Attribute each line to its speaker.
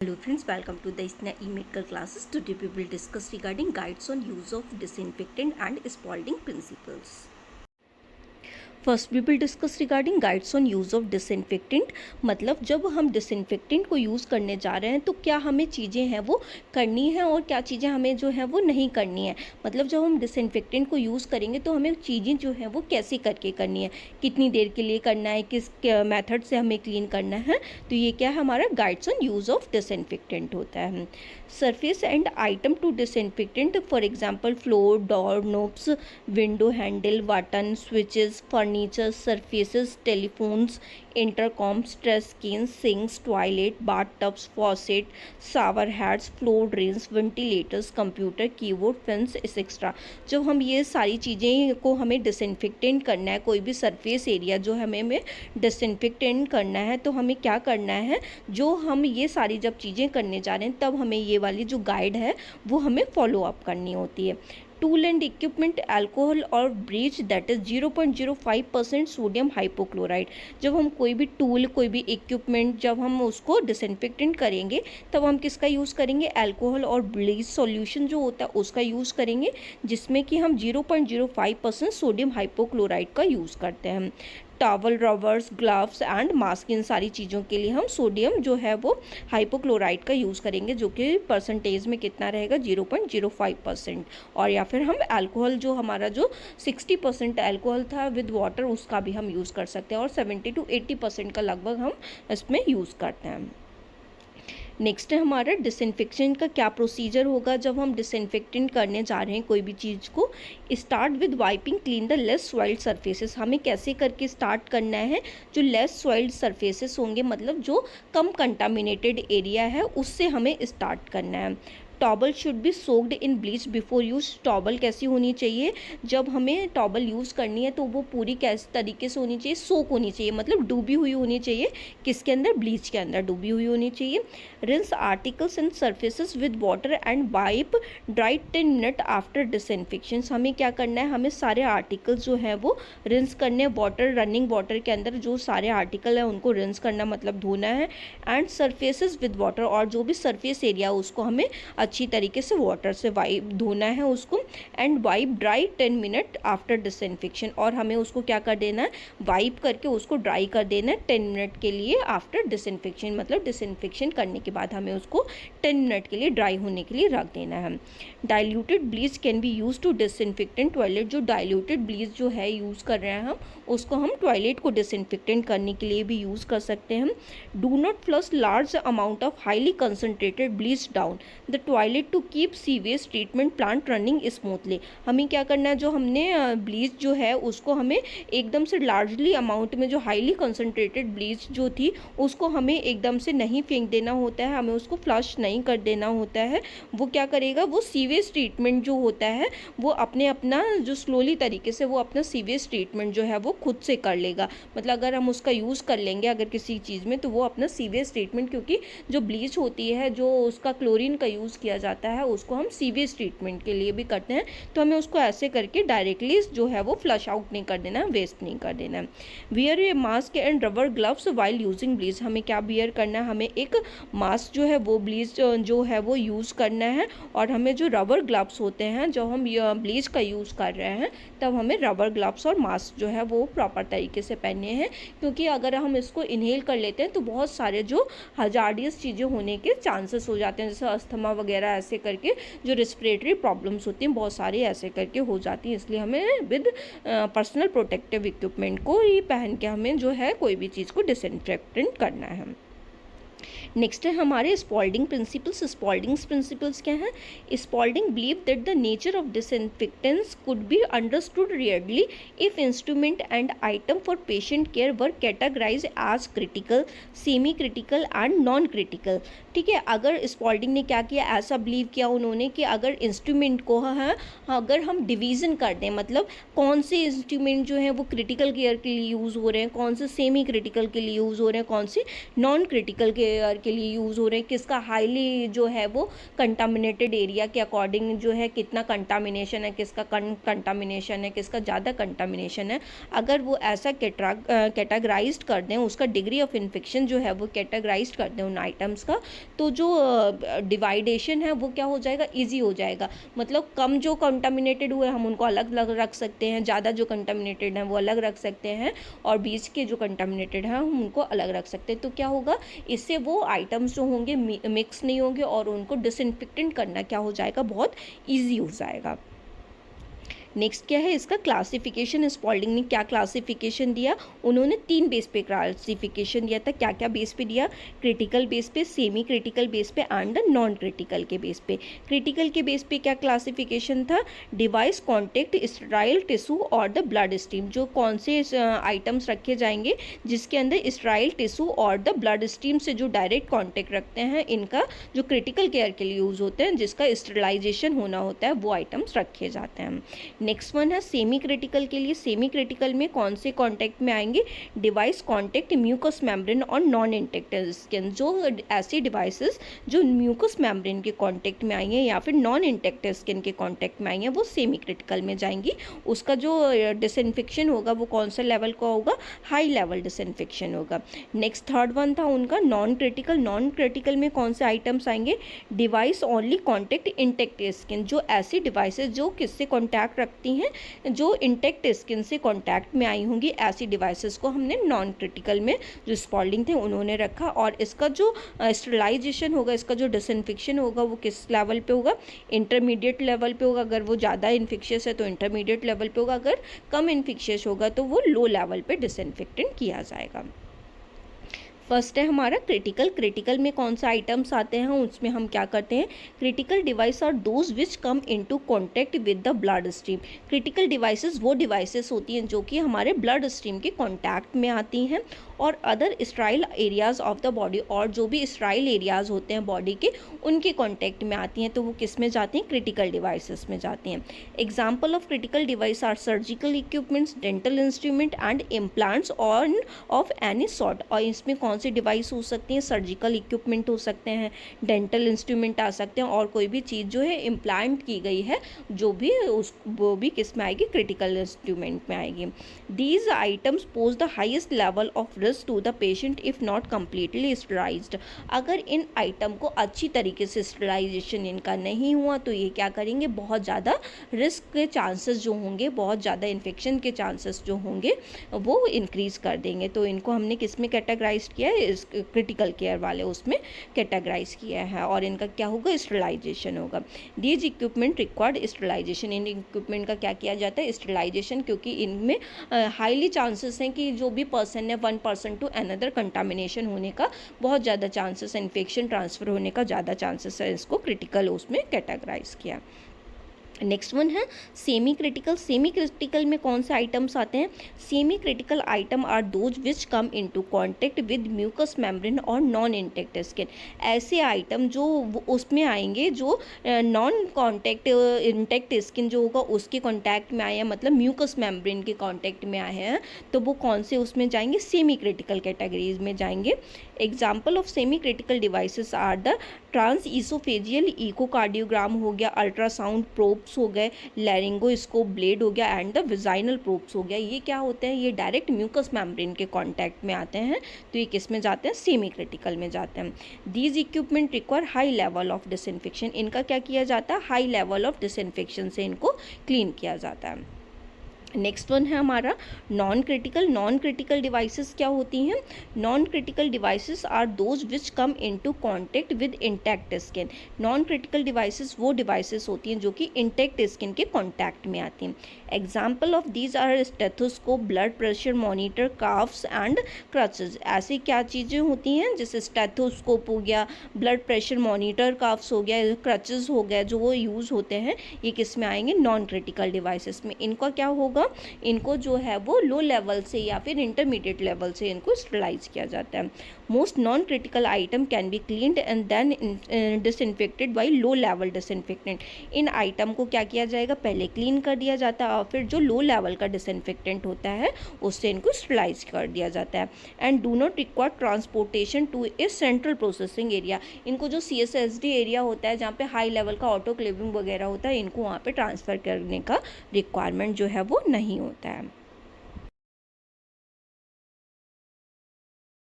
Speaker 1: Hello friends, welcome to the ISNA e-medical classes. Today we will discuss regarding guides on use of disinfectant and Spalding principles. First we will discuss regarding guides on use of disinfectant. मतलब जब हम disinfectant को use करने जा रहे हैं तो क्या हमें चीज़ें हैं वो करनी है और क्या चीज़ें हमें जो है वो नहीं करनी है। मतलब जब हम डिसइंफेक्टेंट को यूज़ करेंगे तो हमें चीज़ें जो है वो कैसे करके करनी है, कितनी देर के लिए करना है, किस मेथड से हमें क्लीन करना है। तो ये क्या है, हमारा guides on use of disinfectant होता है। Surface and item to disinfectant, for example floor, door knobs, window handle, button, switches, furniture, surfaces, telephones, intercoms, trash cans, sinks, toilet, bathtubs, faucet, shower heads, floor drains, ventilators, computer, keyboard, fans, etc. जब हम ये सारी चीज़ें को हमें disinfectant करना है, कोई भी सरफेस एरिया जो हमें डिसइंफेक्टेंट करना है, तो हमें क्या करना है, जो हम ये सारी जब चीज़ें करने जा रहे हैं तब हमें ये वाली जो गाइड है वो हमें फॉलो अप करनी होती है। टूल एंड इक्विपमेंट, अल्कोहल और bleach that is 0.05% sodium hypochloride. जब हम कोई भी टूल, कोई भी इक्विपमेंट, जब हम उसको डिसइंफेक्टेंट करेंगे तब हम किसका यूज़ करेंगे, अल्कोहल और ब्लीच सॉल्यूशन जो होता है उसका यूज़ करेंगे, जिसमें कि हम 0.05% सोडियम हाइपोक्लोराइड का यूज़ करते हैं। Towel, rubbers, gloves and mask, इन सारी चीज़ों के लिए हम सोडियम जो है वो हाइपोक्लोराइड का यूज़ करेंगे, जो कि परसेंटेज में कितना रहेगा, 0.05%। और या फिर हम अल्कोहल, जो हमारा जो 60% अल्कोहल था विद वाटर, उसका भी हम यूज़ कर सकते हैं और 70 to 80% का लगभग हम इसमें यूज़ करते हैं। नेक्स्ट है हमारा डिसइंफेक्शन का क्या प्रोसीजर होगा जब हम डिसइंफेक्टेंट करने जा रहे हैं कोई भी चीज़ को। Start with wiping clean the less soiled surfaces. हमें कैसे करके स्टार्ट करना है, जो लेस सॉइल्ड सरफेसेस होंगे, मतलब जो कम कंटामिनेटेड एरिया है, उससे हमें स्टार्ट करना है। Towel should be soaked in bleach before use. Towel कैसी होनी चाहिए, जब हमें टॉवल यूज़ करनी है तो वो पूरी कैसे तरीके से होनी चाहिए, सोक होनी चाहिए, मतलब डूबी हुई होनी चाहिए, किसके अंदर, ब्लीच के अंदर डूबी हुई होनी चाहिए। Rinse articles and surfaces with water and wipe dry 10 minute after disinfection. हमें क्या करना है, हमें सारे आर्टिकल्स जो है वो रिंस करने, वाटर, रनिंग वाटर के अंदर जो सारे आर्टिकल है उनको रिंस करना, मतलब धोना है। एंड सर्फेसेस विद वाटर, और जो भी सरफेस एरिया उसको हमें अच्छी तरीके से वाटर से वाइप धोना है उसको। And wipe dry 10 minute after disinfection, और हमें उसको क्या कर देना है, वाइप करके उसको ड्राई कर देना है 10 मिनट के लिए आफ्टर डिसइंफेक्शन। मतलब डिसइंफेक्शन करने के बाद हमें उसको 10 मिनट के लिए ड्राई होने के लिए रख देना है। Diluted bleach can be use to disinfectant toilet. जो डाइल्यूटेड ब्लीच जो है यूज़ कर रहे हैं हम, उसको हम टॉयलेट को डिसइंफेक्टेंट करने के लिए भी यूज़ कर सकते हैं। Do not flush large amount of highly concentrated bleach down the toilet to keep sewage treatment plant running smoothly. हमें क्या करना है, जो हमने ब्लीच जो है उसको हमें एकदम से लार्जली अमाउंट में, जो हाईली कंसनट्रेटेड ब्लीच जो थी उसको हमें एकदम से नहीं फेंक देना होता है, हमें उसको फ्लश नहीं कर देना होता है। वो क्या करेगा, वो सीवेज ट्रीटमेंट जो होता है वो अपना जो स्लोली तरीके से वो अपना सीवेज ट्रीटमेंट जो है वो खुद से कर लेगा। मतलब अगर हम उसका यूज़ कर लेंगे अगर किसी चीज़ में, तो वो अपना सीवेज ट्रीटमेंट, क्योंकि जो ब्लीच होती है जो उसका क्लोरीन का यूज़ किया जाता है उसको हम सीवेज ट्रीटमेंट के लिए भी करते हैं, तो हमें उसको ऐसे करके डायरेक्टली जो है वो फ्लश आउट नहीं कर देना, वेस्ट नहीं कर देना। Wear A mask and rubber gloves while using bleach. हमें क्या वियर करना है, हमें एक मास्क जो है वो ब्लीच जो है वो यूज़ करना है, और हमें जो रबर ग्लव्स होते हैं, जब हम ब्लीच का यूज़ कर रहे हैं तब हमें रबर ग्लव्स और मास्क जो है वो प्रॉपर तरीके से पहनने हैं, क्योंकि अगर हम इसको इनहेल कर लेते हैं तो बहुत सारे जो हजार्डियस चीज़ें होने के चांसेस हो जाते हैं, जैसे अस्थमा वगैरह, ऐसे करके जो रेस्पिरेटरी प्रॉब्लम्स होती हैं बहुत सारी ऐसे करके हो जाती हैं। इसलिए हमें विद पर्सनल प्रोटेक्टिव इक्विपमेंट को ही पहन के हमें जो है कोई भी चीज़ को डिसइंफेक्टेंट करना है। नेक्स्ट है हमारे स्पॉल्डिंग प्रिंसिपल्स। स्पॉल्डिंग्स प्रिंसिपल्स क्या हैं, Spaulding believe that the nature of disinfectants could be understood रियरली if instrument and item for patient care were categorize as critical, semi critical and non critical. ठीक है, अगर स्पॉल्डिंग ने क्या किया, ऐसा बिलीव किया उन्होंने कि अगर इंस्ट्रूमेंट को है, अगर हम डिवीज़न कर दें, मतलब कौन से इंस्ट्रूमेंट जो हैं वो क्रिटिकल केयर के लिए यूज़ हो रहे हैं, कौन से सेमी क्रिटिकल के लिए यूज़ हो रहे हैं, कौन से नॉन क्रिटिकल केयर के लिए यूज़ हो रहे हैं, किसका हाईली जो है वो कंटामिनेटेड एरिया के अकॉर्डिंग जो है कितना कंटामिनेशन है, किसका कंटामिनेशन है, किसका ज़्यादा कंटामिनेशन है। अगर वो ऐसा कैटेगराइज्ड कर दें, उसका डिग्री ऑफ इन्फेक्शन जो है वो कैटेगराइज्ड कर दें उन आइटम्स का, तो जो डिवाइडेशन है वो क्या हो जाएगा, ईजी हो जाएगा। मतलब कम जो कंटामिनेटेड हुए हम उनको अलग अलग रख सकते हैं, ज़्यादा जो कंटामिनेटेड हैं वो अलग रख सकते हैं, और बीच के जो कंटामिनेटेड हैं हम उनको अलग रख सकते हैं। तो क्या होगा, इससे वो आइटम्स जो होंगे मिक्स नहीं होंगे और उनको डिसइंफेक्टेंट करना क्या हो जाएगा, बहुत ईजी हो जाएगा। नेक्स्ट क्या है इसका क्लासिफिकेशन। स्पॉल्डिंग ने क्या क्लासिफिकेशन दिया, उन्होंने 3 बेस पे क्लासिफिकेशन दिया था। क्या क्या बेस पे दिया, क्रिटिकल बेस पे, सेमी क्रिटिकल बेस पे एंड नॉन क्रिटिकल के बेस पे। क्रिटिकल के बेस पे क्या क्लासिफिकेशन था, डिवाइस कॉन्टेक्ट स्टेराइल टिश्यू और द ब्लड स्ट्रीम, जो कौन से आइटम्स रखे जाएंगे जिसके अंदर स्टेराइल टिश्यू और द ब्लड स्ट्रीम से जो डायरेक्ट कॉन्टेक्ट रखते हैं, इनका जो क्रिटिकल केयर के लिए यूज़ होते हैं, जिसका स्टेरिलाइजेशन होना होता है, वो आइटम्स रखे जाते हैं। नेक्स्ट वन है सेमी क्रिटिकल के लिए। सेमी क्रिटिकल में कौन से कॉन्टेक्ट में आएंगे, डिवाइस कॉन्टेक्ट म्यूकस मेम्ब्रेन और नॉन इंटेक्ट स्किन, जो ऐसी डिवाइसेस जो म्यूकस मेम्ब्रेन के कॉन्टेक्ट में आई हैं या फिर नॉन इंटेक्ट स्किन के कॉन्टेक्ट में आई हैं, वो सेमी क्रिटिकल में जाएंगी। उसका जो डिसइंफेक्शन होगा वो कौन सा लेवल का होगा, हाई लेवल डिसइंफेक्शन होगा। नेक्स्ट थर्ड वन था उनका नॉन क्रिटिकल। नॉन क्रिटिकल में कौन से आइटम्स आएंगे, device only contact intact skin, जो ऐसी डिवाइसेस जो किससे कॉन्टैक्ट रखती हैं, जो इंटेक्ट स्किन से कांटेक्ट में आई होंगी, ऐसी डिवाइसेस को हमने नॉन क्रिटिकल में जो स्पॉल्डिंग थे उन्होंने रखा। और इसका जो स्टेरिलाइजेशन होगा, इसका जो डिसइंफेक्शन होगा वो किस लेवल पे होगा, इंटरमीडिएट लेवल पे होगा। अगर वो ज़्यादा इन्फेक्शियस है तो इंटरमीडिएट लेवल पे होगा, अगर कम इन्फेक्शियस होगा तो वो लो लेवल पे डिसइंफेक्टेंट किया जाएगा। फर्स्ट है हमारा क्रिटिकल। क्रिटिकल में कौन सा आइटम्स आते हैं, उसमें हम क्या करते हैं, critical device are those which come into contact with the blood stream. Critical devices वो डिवाइसेस होती हैं जो कि हमारे ब्लड स्ट्रीम के कांटेक्ट में आती हैं और other sterile areas of the body, और जो भी स्टेराइल एरियाज होते हैं बॉडी के, उनके कांटेक्ट में आती हैं, तो वो किस में जाती हैं, क्रिटिकल डिवाइसेस में जाती हैं। Example of critical device are surgical equipments, dental instrument and implants on of any sort. और इसमें कौन सी डिवाइस हो सकती हैं, सर्जिकल इक्विपमेंट हो सकते हैं, डेंटल इंस्ट्रूमेंट आ सकते हैं, और कोई भी चीज़ जो है इम्प्लांट की गई है जो भी वो भी किस में आएगी, क्रिटिकल इंस्ट्रूमेंट में आएगी। These items pose the highest level of risk to the patient if not completely sterilized. अगर इन आइटम को अच्छी तरीके से स्टेरिलाइजेशन इनका नहीं हुआ तो ये क्या करेंगे, बहुत ज़्यादा रिस्क के चांसेस जो होंगे, बहुत ज़्यादा इन्फेक्शन के चांसेस जो होंगे वो इंक्रीज़ कर देंगे। तो इनको हमने किस में कैटेगराइज किया है, इस क्रिटिकल केयर वाले उसमें कैटेगराइज किया है, और इनका क्या होगा, स्टेरिलाइजेशन होगा। दीज इक्विपमेंट रिक्वायर्ड स्टेरिलाइजेशन, इन इक्विपमेंट का क्या किया जाता है, स्टेरिलाइजेशन, क्योंकि इनमें हाईली चांसेस हैं कि जो भी पर्सन है, 1% टू अनदर कंटामिनेशन होने का बहुत ज़्यादा चांसेस, इन्फेक्शन ट्रांसफ़र होने का ज़्यादा चांसेस है, इसको क्रिटिकल उसमें कैटेगराइज किया। नेक्स्ट वन है सेमी क्रिटिकल। सेमी क्रिटिकल में कौन से आइटम्स आते हैं, semi critical item are those which come into contact with mucus membrane और नॉन इंटेक्ट स्किन। ऐसे आइटम जो उसमें आएंगे जो नॉन कांटेक्ट इंटेक्ट स्किन जो होगा उसके कांटेक्ट में आए हैं, मतलब म्यूकस मेम्ब्रेन के कांटेक्ट में आए हैं, तो वो कौन से उसमें जाएंगे, सेमी क्रिटिकल कैटेगरीज में जाएंगे। Example of semi critical devices are the trans oesophageal echocardiogram हो गया, अल्ट्रासाउंड प्रोब्स हो गए, लैरिंगोस्कोप ब्लेड हो गया एंड द विजाइनल प्रोब्स हो गया। ये क्या होते हैं, ये डायरेक्ट म्यूकस मेम्ब्रेन के कांटेक्ट में आते हैं, तो ये किस में जाते हैं, सेमी क्रिटिकल में जाते हैं। These equipment require high level of disinfection, इनका क्या किया जाता है, हाई लेवल ऑफ डिसइंफेक्शन से इनको क्लीन किया जाता है। नेक्स्ट वन है हमारा non critical. Non critical devices क्या होती हैं, non critical devices are those which come into contact with intact skin. Non critical devices वो डिवाइसेस होती हैं जो कि इंटैक्ट स्किन के कांटेक्ट में आती हैं। Example of these are stethoscope, blood pressure monitor, cuffs and crutches. ऐसी क्या चीज़ें होती हैं, जैसे स्टेथोस्कोप हो गया, ब्लड प्रेशर मॉनिटर, काफ्स हो गया, क्रचेज हो गया, जो वो यूज़ होते हैं, ये किस में आएंगे, नॉन क्रिटिकल डिवाइसेस में। इनका क्या होगा, इनको जो है वो लो लेवल से या फिर इंटरमीडिएट लेवल से इनको स्टेरिलाइज किया जाता है। Most non critical item can be cleaned and then disinfected by low level disinfectant. इन आइटम को क्या किया जाएगा, पहले क्लीन कर दिया जाता है और फिर जो लो लेवल का डिसइंफेक्टेंट होता है उससे इनको स्टरलाइज कर दिया जाता है। And do not require transportation to a central processing area. इनको जो CSSD एरिया होता है जहाँ पे हाई लेवल का ऑटोक्लेविंग वगैरह होता है, इनको वहाँ पे ट्रांसफ़र करने का रिक्वायरमेंट जो है वो नहीं होता है।